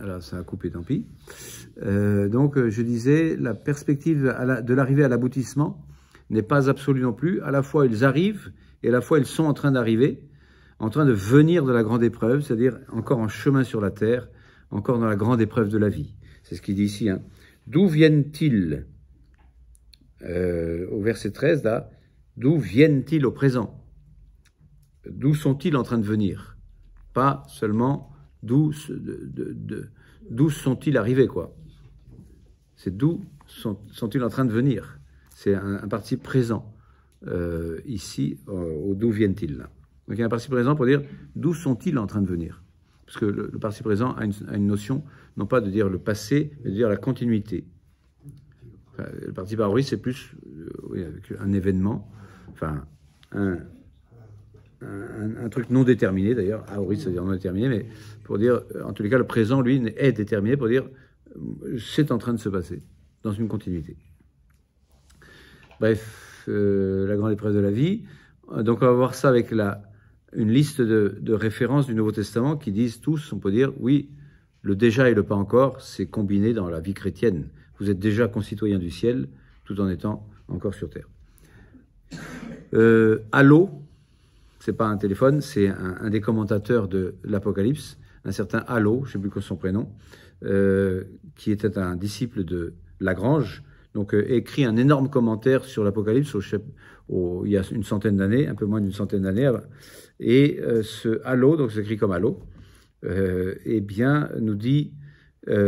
Alors, ça a coupé, tant pis. Donc, je disais, la perspective de l'arrivée à l'aboutissement n'est pas absolue non plus. À la fois, ils arrivent, et à la fois, ils sont en train d'arriver, en train de venir de la grande épreuve, c'est-à-dire encore en chemin sur la terre, encore dans la grande épreuve de la vie. C'est ce qu'il dit ici. Hein. D'où viennent-ils au verset 13, là, d'où viennent-ils au présent? D'où sont-ils en train de venir? Pas seulement d'où sont-ils arrivés, quoi. C'est d'où sont-ils en train de venir? C'est un participe présent, ici, au d'où viennent-ils, là. Donc il y a un participe présent pour dire d'où sont-ils en train de venir? Parce que le participe présent a une notion, non pas de dire le passé, mais de dire la continuité. Enfin, le participe aoriste, c'est plus un événement, enfin, un truc non déterminé, d'ailleurs, aoriste, c'est-à-dire non déterminé, mais pour dire, en tous les cas, le présent, lui, est déterminé pour dire c'est en train de se passer, dans une continuité. Bref, la grande épreuve de la vie. Donc, on va voir ça avec une liste de références du Nouveau Testament qui disent tous, on peut dire, oui, le déjà et le pas encore, c'est combiné dans la vie chrétienne. Vous êtes déjà concitoyens du ciel, tout en étant encore sur terre. Allô, c'est pas un téléphone, c'est un des commentateurs de l'Apocalypse, un certain Allô, je ne sais plus quoi son prénom, qui était un disciple de Lagrange, donc écrit un énorme commentaire sur l'Apocalypse il y a une centaine d'années, un peu moins d'une centaine d'années, et ce Allô, donc c'est écrit comme Allô, eh bien, nous dit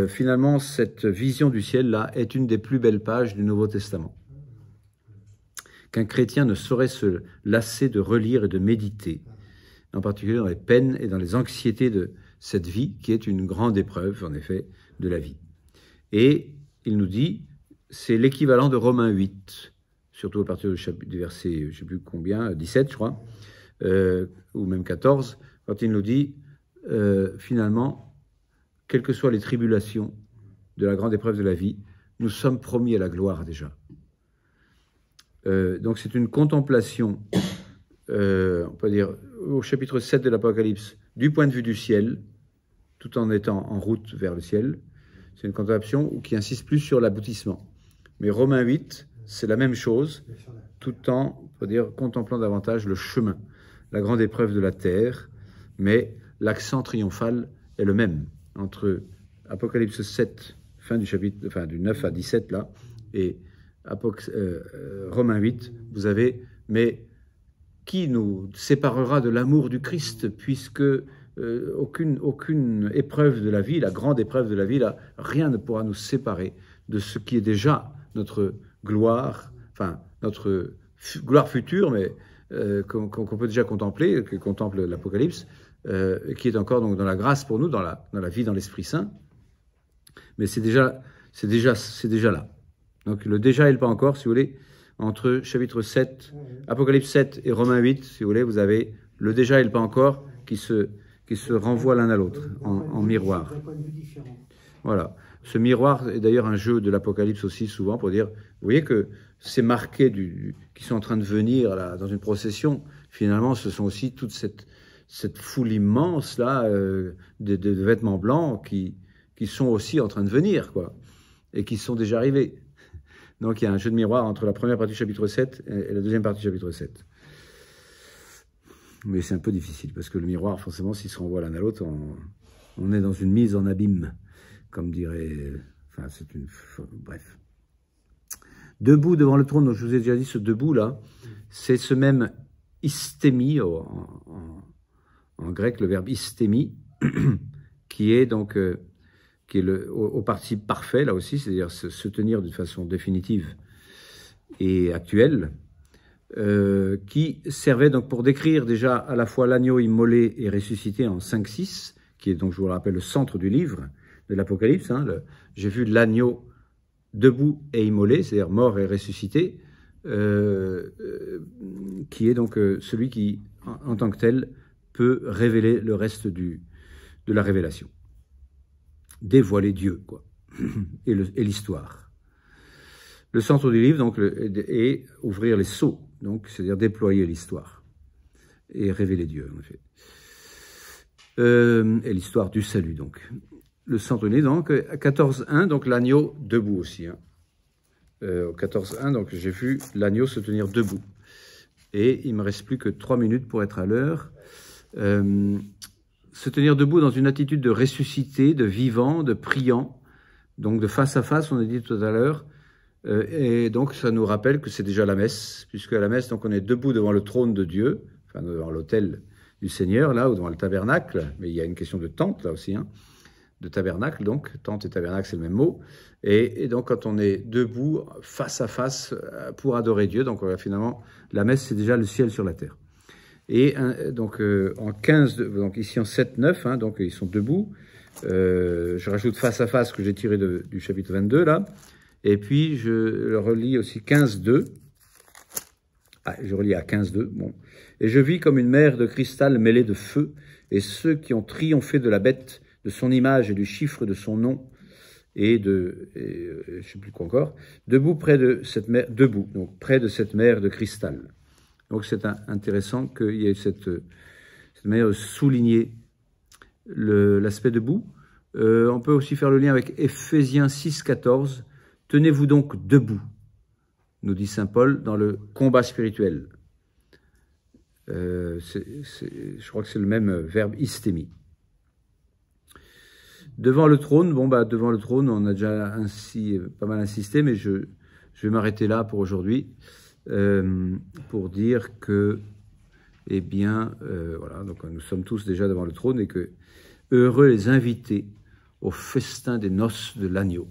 finalement cette vision du ciel-là est une des plus belles pages du Nouveau Testament. Qu'un chrétien ne saurait se lasser de relire et de méditer, en particulier dans les peines et dans les anxiétés de cette vie, qui est une grande épreuve, en effet, de la vie. Et il nous dit, c'est l'équivalent de Romains 8, surtout à partir du verset, je ne sais plus combien, 17, je crois, ou même 14, quand il nous dit, finalement, quelles que soient les tribulations de la grande épreuve de la vie, nous sommes promis à la gloire déjà. Donc c'est une contemplation, on peut dire, au chapitre 7 de l'Apocalypse, du point de vue du ciel, tout en étant en route vers le ciel. C'est une contemplation qui insiste plus sur l'aboutissement. Mais Romains 8, c'est la même chose, tout en, on peut dire, contemplant davantage le chemin, la grande épreuve de la terre, mais l'accent triomphal est le même entre Apocalypse 7, fin du chapitre, enfin du 9 à 17 là, et Romains 8, vous avez, mais qui nous séparera de l'amour du Christ, puisque aucune épreuve de la vie, la grande épreuve de la vie, là, rien ne pourra nous séparer de ce qui est déjà notre gloire, enfin notre gloire future, mais qu'on peut déjà contempler, que contemple l'Apocalypse, qui est encore donc dans la grâce pour nous, dans la vie dans l'Esprit Saint. Mais c'est déjà là. Donc le déjà et le pas encore, si vous voulez, entre chapitre 7, Apocalypse 7 et Romains 8, si vous voulez, vous avez le déjà et le pas encore qui se renvoient l'un à l'autre en miroir. Voilà. Ce miroir est d'ailleurs un jeu de l'Apocalypse aussi souvent pour dire, vous voyez que ces marqués qui sont en train de venir là, dans une procession, finalement ce sont aussi toute cette foule immense là de vêtements blancs qui sont aussi en train de venir, quoi, et qui sont déjà arrivés. Donc il y a un jeu de miroir entre la première partie du chapitre 7 et la deuxième partie du chapitre 7. Mais c'est un peu difficile, parce que le miroir, forcément, s'il se renvoie l'un à l'autre, on est dans une mise en abîme, comme dirait... Enfin, c'est une... Bref. Debout devant le trône, donc je vous ai déjà dit, ce debout-là, c'est ce même istémie, en grec, le verbe istémie, qui est donc... qui est au participe parfait, là aussi, c'est-à-dire se tenir d'une façon définitive et actuelle, qui servait donc pour décrire déjà à la fois l'agneau immolé et ressuscité en 5-6, qui est donc, je vous le rappelle, le centre du livre de l'Apocalypse. Hein, j'ai vu l'agneau debout et immolé, c'est-à-dire mort et ressuscité, qui est donc celui qui, en tant que tel, peut révéler le reste de la révélation. Dévoiler Dieu, quoi, et l'histoire. Le centre du livre, donc, est ouvrir les sceaux, donc, c'est-à-dire déployer l'histoire et révéler Dieu, en effet. Et l'histoire du salut, donc. le centenier, donc 14-1, donc l'agneau debout aussi. Hein. Au 14-1, donc j'ai vu l'agneau se tenir debout. Et il ne me reste plus que 3 minutes pour être à l'heure. Se tenir debout dans une attitude de ressuscité, de vivant, de priant, donc de face à face, on a dit tout à l'heure. Et donc ça nous rappelle que c'est déjà la messe, puisque à la messe, donc on est debout devant le trône de Dieu, enfin devant l'autel du Seigneur, là, ou devant le tabernacle, mais il y a une question de tente, là aussi, hein, de tabernacle, donc, tente et tabernacle, c'est le même mot, et donc quand on est debout, face à face, pour adorer Dieu, donc finalement, la messe, c'est déjà le ciel sur la terre. Et donc, en 15, donc ici en 7-9, hein, donc ils sont debout, je rajoute face à face que j'ai tiré du chapitre 22, là, et puis je relis aussi 15-2, je relis à 15-2, bon. Et je vis comme une mer de cristal mêlée de feu, et ceux qui ont triomphé de la bête, de son image et du chiffre de son nom, et je ne sais plus quoi encore, debout près de cette mer, donc près de cette mer de cristal. Donc c'est intéressant qu'il y ait cette manière de souligner l'aspect debout. On peut aussi faire le lien avec Éphésiens 6-14. Tenez-vous donc debout, nous dit saint Paul, dans le combat spirituel. Je crois que c'est le même verbe istémie. Devant le trône, devant le trône, on a déjà pas mal insisté, mais je vais m'arrêter là pour aujourd'hui, pour dire que, eh bien, voilà, donc nous sommes tous déjà devant le trône et que heureux les invités au festin des noces de l'agneau.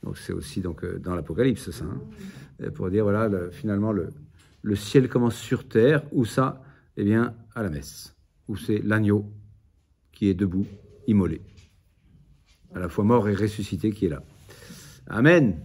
Donc c'est aussi donc dans l'Apocalypse, ça, hein, pour dire voilà, finalement le ciel commence sur terre. Où ça? Eh bien, à la messe, où c'est l'agneau qui est debout, immolé, à la fois mort et ressuscité, qui est là. Amen.